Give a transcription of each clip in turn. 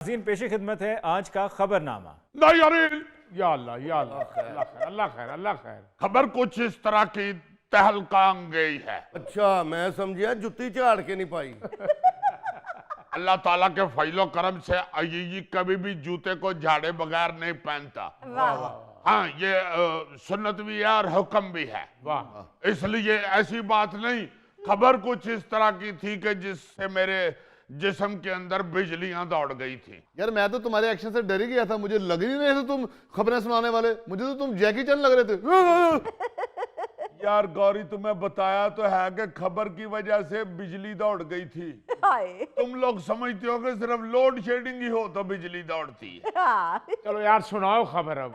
नाज़रीन पेश खिदमत है आज का खबरनामा। नहीं अरे या अल्लाह या अल्लाह, अल्लाह खैर अल्लाह खैर। खबर कुछ इस तरह की तहलका अंगेज है। अच्छा मैं समझिया जुत्ती झाड़ के नहीं पाई। अल्लाह ताला के फजलो करम से अय्यूबी कभी भी जूते को झाड़े बगैर नहीं पहनता। हाँ ये सुन्नत भी है और हुक्म भी है। वाह, इसलिए ऐसी बात नहीं। खबर कुछ इस तरह की थी कि जिससे मेरे जिस्म के अंदर बिजलियां दौड़ गई थी। यार मैं तो तुम्हारे एक्शन से डर ही गया था, मुझे लग ही नहीं रहे थे तुम खबरें सुनाने वाले, मुझे तो तुम जैकी चैन लग रहे थे। यार गौरी तुम्हें बताया तो है कि खबर की वजह से बिजली दौड़ गई थी। तुम लोग समझते हो कि सिर्फ लोड शेडिंग ही हो तो बिजली दौड़ती है। चलो यार सुनाओ खबर अब।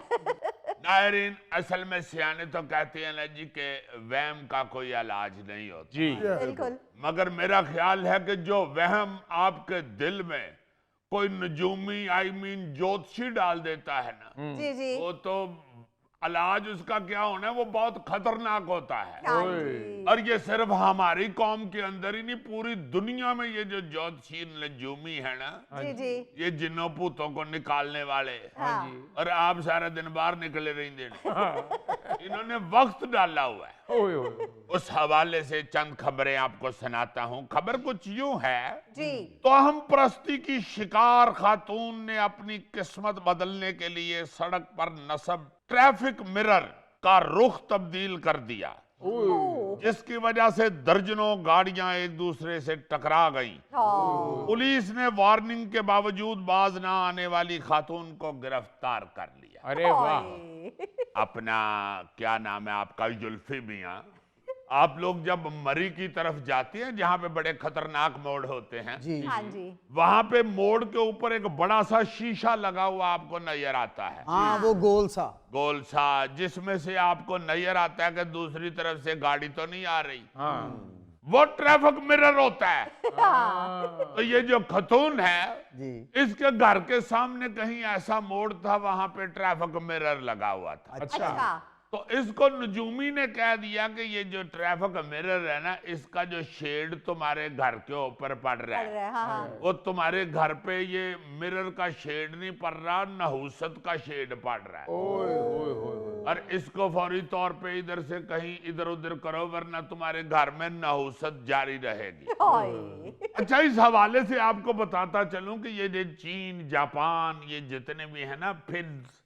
नायरीन असल में सियाने तो कहते हैं ना जी के वहम का कोई इलाज नहीं होता जी बिल्कुल। मगर मेरा ख्याल है कि जो वहम आपके दिल में कोई नजूमी ज्योतिषी डाल देता है ना, जी जी। वो तो इलाज उसका क्या होना है वो बहुत खतरनाक होता है। हाँ जी। और ये सिर्फ हमारी कौम के अंदर ही नहीं, पूरी दुनिया में ये जो ज्योतिषी नजूमी है ना, जी जी। ये जिन्नों भूतों को निकालने वाले, हाँ। और आप सारा दिन बाहर निकले रहेंगे, इन्होंने वक्त डाला हुआ है। उस हवाले से चंद खबरें आपको सुनाता हूँ। खबर कुछ यूं है जी। तो हम परस्ती की शिकार खातून ने अपनी किस्मत बदलने के लिए सड़क पर नस्ब ट्रैफिक मिरर का रुख तब्दील कर दिया, जिसकी वजह से दर्जनों गाड़ियां एक दूसरे से टकरा गईं। पुलिस ने वार्निंग के बावजूद बाज ना आने वाली खातून को गिरफ्तार कर लिया। अरे वाह। अपना क्या नाम है आपका, जुल्फी मियां, आप लोग जब मरी की तरफ जाती हैं जहां पे बड़े खतरनाक मोड़ होते हैं, हाँ जी। वहां पे मोड़ के ऊपर एक बड़ा सा शीशा लगा हुआ आपको नजर आता है। हाँ वो गोल सा जिसमें से आपको नजर आता है कि दूसरी तरफ से गाड़ी तो नहीं आ रही। वो ट्रैफिक मिरर होता है। तो ये जो खतून है जी। इसके घर के सामने कहीं ऐसा मोड़ था, वहां पे ट्रैफिक मिरर लगा हुआ था। अच्छा। तो इसको नजूमी ने कह दिया कि ये जो ट्रैफिक मिरर है ना, इसका जो शेड तुम्हारे घर के ऊपर पड़ रहा है, हाँ। वो तुम्हारे घर पे ये मिरर का शेड नहीं पड़ रहा, नहुसत का शेड पड़ रहा है। और इसको फौरी तौर पे इधर से कहीं इधर उधर करो, वरना तुम्हारे घर में नहुसत जारी रहेगी। अच्छा, इस हवाले से आपको बताता चलूं कि ये जो चीन जापान ये जितने भी है ना फिन्स,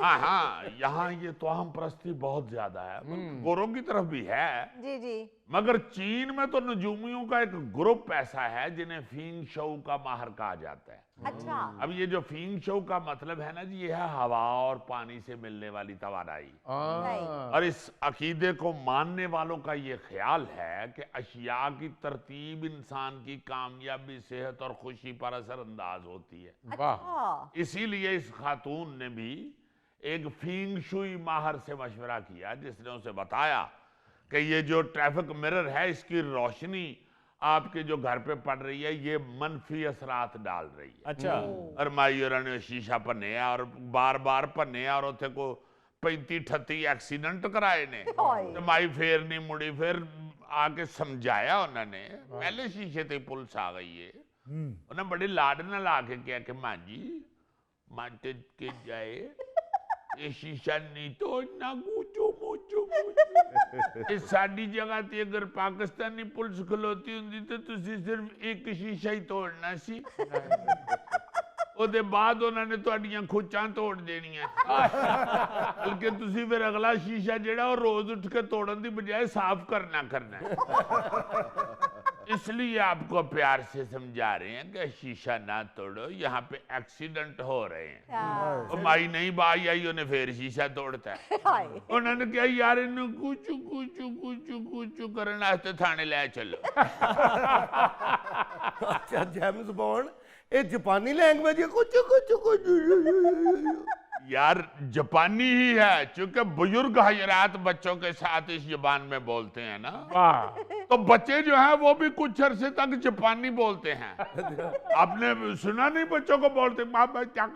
हाँ यहाँ ये तोहम परस्ती बहुत ज्यादा है। गोरों की तरफ भी है जी जी। मगर चीन में तो नजूमियों का एक ग्रुप ऐसा है जिन्हें फींग शो का माहर कहा जाता है। अच्छा। अब ये जो फींग शो का मतलब है ना जी, ये है हवा और पानी से मिलने वाली तवानाई। और इस अकीदे को मानने वालों का ये ख्याल है कि अशिया की तरतीब इंसान की कामयाबी, सेहत और खुशी पर असरअंदाज होती है। अच्छा। इसीलिए इस खातून ने भी एक फींग शुई माहर से मशवरा किया, जिसने उसे बताया कि ये जो ट्रैफिक मिरर है इसकी रोशनी आपके जो घर पे पड़ रही है ये मनफी असरात डाल रही है। अच्छा। और माई और ने शीशा भन्ने और बार बार भन्ने और उथे को 35-38 एक्सीडेंट कराए ने। तो माई फिर नहीं मुड़ी, फिर आके समझाया उन्होंने। पहले शीशे ते पुलिस आ गई है, उन्हें बड़ी लाड न ला के कहा कि मां जी मानते के जाए ये शीशा नहीं तोड़ना, गूंजो मोचो ये साड़ी जगह ते अगर पाकिस्तानी पुलिस खलोती हुंदी तो तुसी सिर्फ एक शीशा ही तोड़ना सी, ਉਹਦੇ ਬਾਅਦ ਉਹਨਾਂ ਨੇ ਤੁਹਾਡੀਆਂ ਖੁੱਚਾਂ ਤੋੜ ਦੇਣੀਆਂ। ਬਲਕਿ ਤੁਸੀਂ ਫਿਰ ਅਗਲਾ ਸ਼ੀਸ਼ਾ ਜਿਹੜਾ ਉਹ ਰੋਜ਼ ਉੱਠ ਕੇ ਤੋੜਨ ਦੀ ਬਜਾਏ ਸਾਫ਼ करना है। इसलिए आपको प्यार से समझा रहे हैं कि शीशा ना तोड़ो, यहाँ पे एक्सीडेंट हो रहे हैं। माई नहीं बाई आई उन्हें फिर शीशा तोड़ता है। उन्होंने कहा यार इन्हें कुछ कुछ कुछ कुछ करने वास्ते थाने ले चलो। अच्छा जेम्स बॉन्ड ये जापानी लैंग्वेज है कुछ कुछ कुछ यार जापानी ही है, चूंकि बुजुर्ग हजरात बच्चों के साथ इस जुबान में बोलते हैं ना, तो बच्चे जो हैं वो भी कुछ अरसे तक जापानी बोलते हैं। आपने सुना नहीं बच्चों को बोलते माँ क्या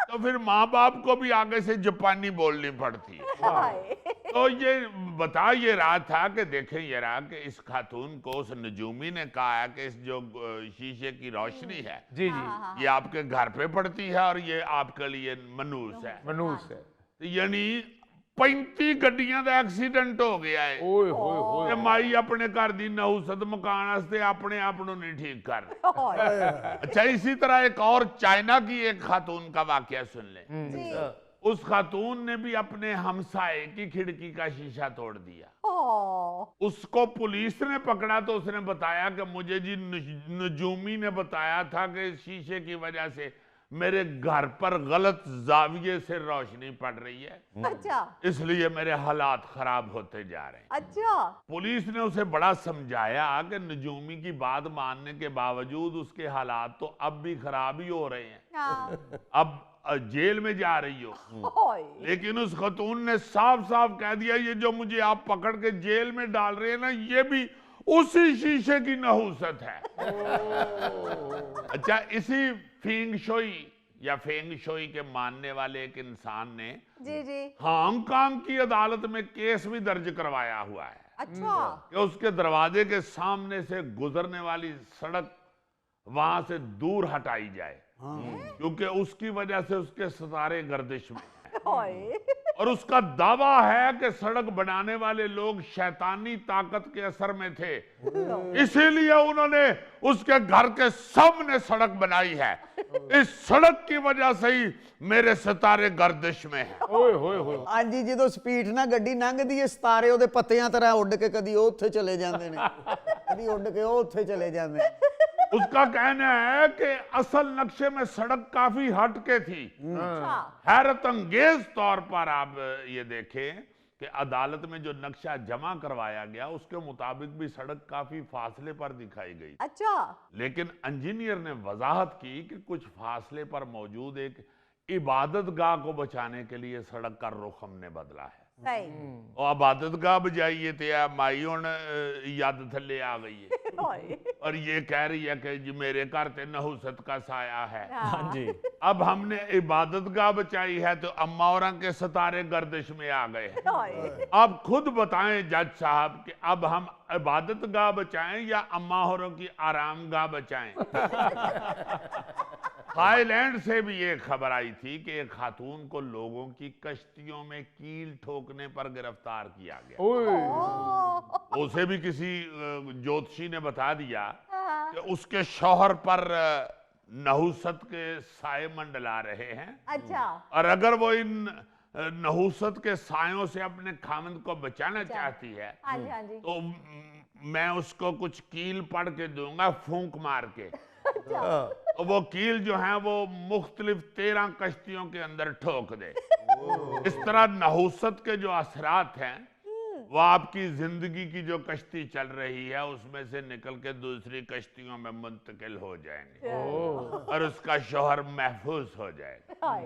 तो फिर माँ बाप को भी आगे से जापानी बोलनी पड़ती है। تو یہ بتا یہ رہا تھا کہ دیکھیں یہ رہا کہ اس خاتون کو اس نجومی نے کہا ہے کہ اس جو شیشے کی روشنی ہے جی جی یہ آپ کے گھر پہ پڑتی ہے اور یہ آپ کے لیے منوس ہے، منوس ہے یعنی 35 گڈیاں دا ایکسیڈنٹ ہو گیا ہے اوئے ہوئے ہوئے مائی اپنے گھر دی نحوست مکان واسطے اپنے آپ نو نہیں ٹھیک کر اچھا اسی طرح ایک اور چائنا کی ایک خاتون کا واقعہ سن لیں اس خاتون نے بھی اپنے ہمسائے کی کھڑکی کا شیشہ توڑ دیا اس کو پولیس نے پکڑا تو اس نے بتایا کہ مجھے جی نجومی نے بتایا تھا کہ شیشے کی وجہ سے میرے گھر پر غلط زاویے سے روشنی پڑ رہی ہے اچھا اس لیے میرے حالات خراب ہوتے جا رہے ہیں اچھا پولیس نے اسے بڑا سمجھایا کہ نجومی کی بات ماننے کے باوجود اس کے حالات تو اب بھی خراب ہی ہو رہے ہیں اب جیل میں جا رہی ہو لیکن اس خاتون نے صاف صاف کہہ دیا یہ جو مجھے آپ پکڑ کے جیل میں ڈال رہے ہیں نا یہ بھی اسی شیشے کی نحوست ہے اچھا اسی فینگ شوئی یا فینگ شوئی کے ماننے والے ایک انسان نے جی جی ہانگ کانگ کی عدالت میں کیس بھی درج کروایا ہوا ہے اچھا کہ اس کے دروازے کے سامنے سے گزرنے والی سڑک وہاں سے دور ہٹائی جائے کیونکہ اس کی وجہ سے اس کے ستارے گردش میں ہیں اور اس کا دعویٰ ہے کہ سڑک بنانے والے لوگ شیطانی طاقت کے اثر میں تھے اسی لیے انہوں نے اس کے گھر کے سامنے سڑک بنائی ہے اس سڑک کی وجہ سے ہی میرے ستارے گردش میں ہیں اوئے ہوئے ہوئے ہاں جی جدو سپیڈ نہ گڈی لنگਦੀ ਹੈ ਸਤਾਰੇ ਉਹਦੇ ਪੱਤਿਆਂ ਤਰ੍ਹਾਂ ਉੱਡ ਕੇ ਕਦੀ ਉਹ ਉੱਥੇ چلے ਜਾਂਦੇ ਨੇ ਕਦੀ ਉੱਡ ਕੇ ਉਹ ਉੱਥੇ چلے ਜਾਂਦੇ ਨੇ اس کا کہنا ہے کہ اصل نقشے میں سڑک کافی ہٹ کے تھی حیرت انگیز طور پر آپ یہ دیکھیں کہ عدالت میں جو نقشہ جمع کروایا گیا اس کے مطابق بھی سڑک کافی فاصلے پر دکھائی گئی اچھا لیکن انجینئر نے وضاحت کی کہ کچھ فاصلے پر موجود ایک عبادت گاہ کو بچانے کے لیے سڑک کا رخ ہم نے بدلا ہے صحیح اور عبادت گاہ بجائیے تھے مائی ہون یاد تھلے آ گئی ہے اور یہ کہہ رہی ہے کہ جی میرے گھر تے نحوست کا سایہ ہے ہاں جی اب ہم نے عبادت گاہ بچائی ہے تو اما اوراں کے ستارے گردش میں آ گئے ہیں اب خود بتائیں جج صاحب کہ اب ہم عبادت گاہ بچائیں یا اما اوروں کی آرام گاہ بچائیں تھائی لینڈ سے بھی ایک خبر آئی تھی کہ ایک خاتون کو لوگوں کی کشتیوں میں کیل ٹھوکنے پر گرفتار کیا گیا اسے بھی کسی جوتشی نے بتا دیا کہ اس کے شوہر پر نحوست کے سائے منڈلا رہے ہیں اچھا اور اگر وہ ان نحوست کے سایوں سے اپنے خامند کو بچانا چاہتی ہے ہاں جی ہاں جی تو میں اس کو کچھ کیل پڑھ کے دوں گا پھونک مار کے وہ کیل جو ہیں وہ مختلف 13 کشتیوں کے اندر ٹھوک دے اس طرح نحوست کے جو اثرات ہیں وہ آپ کی زندگی کی جو کشتی چل رہی ہے اس میں سے نکل کے دوسری کشتیوں میں منتقل ہو جائیں گے اور اس کا شوہر محفوظ ہو جائے گا